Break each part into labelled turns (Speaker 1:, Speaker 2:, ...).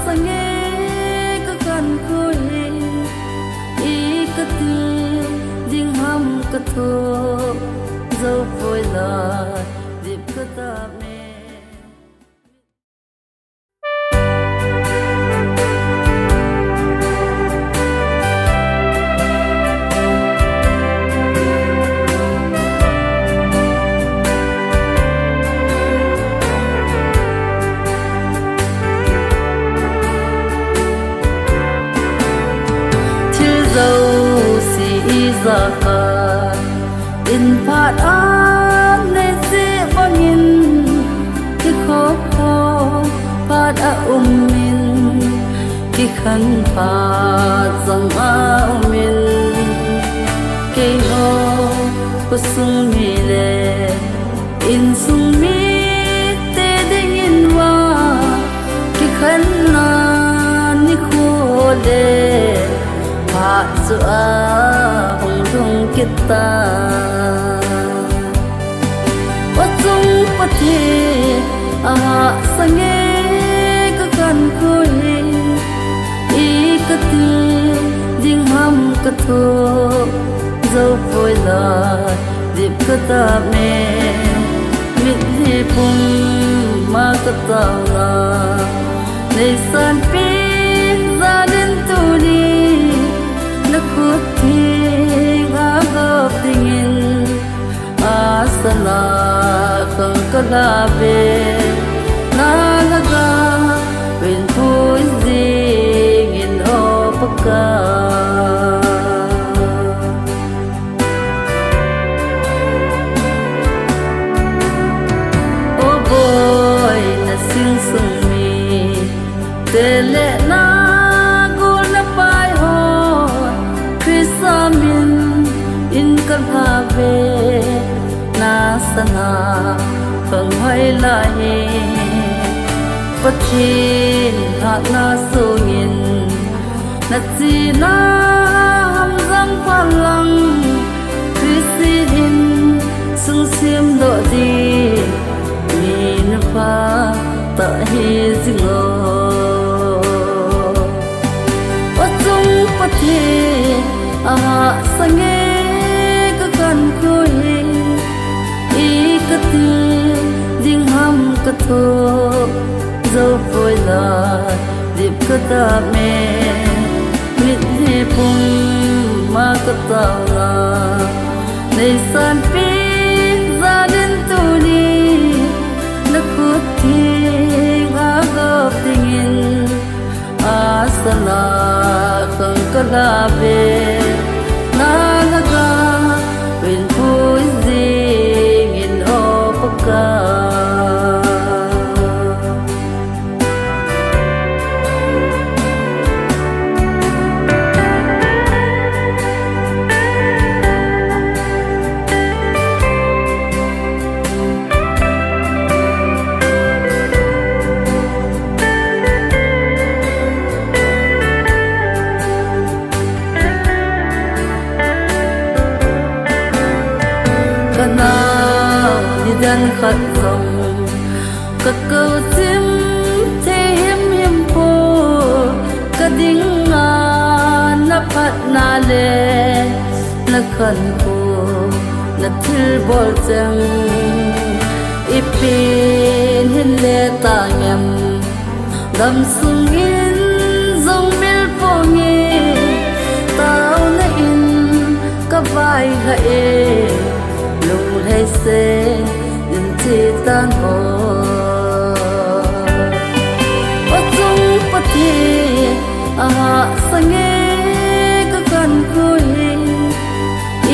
Speaker 1: sange ka kan khoi I ka tu ding ham ka tho zo phoi la dip ka ta me zaka in phat an ne se bangin ki kho kho phat a min ki khan phat zang a min ke ho kusung mi le in sung mi te ding in wa ki khan na ni kho le phat zu a kita Wajung pati sange ka kan khoi I ka tu ding ham ka tho zo phoi la dip ka ta me mit hi pum ma ka ta la nei san pi za den tu ni na khut thi tingin asala kang kalabe nalaga when puising in opaka oh boy na sing sung mi tele na gula pai ho krisamin in kan have na sana khang hai la he pathin ha na sungin na chi na ham zang phalang krisin sung sim do di min pha ta hi jingo wajung pathi sange kan khoi I ka tu ding ham ka tho zo phoi la dip ka ta me mit hi pum ma ka ta la nei san pi za den tu ni na khut thi ga gop tingin asala khang ka la be na laga when puising in opaka kana ni dan khat som ka câu sim the him po ka ding na phat na le na khan po na thil bol chang ipin hin le ta ngam dam sung in zong mil po nge tao na in ka vai ha e lung hay se din chi tan ho wajung pati sange ka kan khoi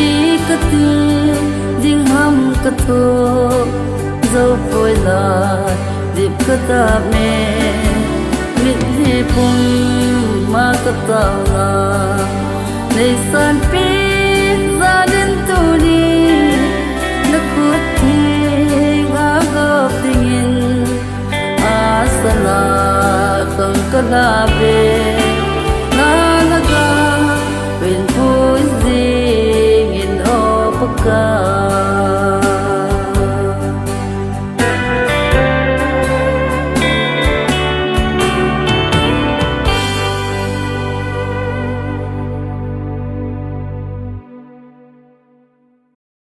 Speaker 1: I ka tu ding ham ka tho zo phoi la dip ka ta me mit hi pum ma ka ta la nei san pi za den tu ni na khut thi ga gop tingin asala khang ka la be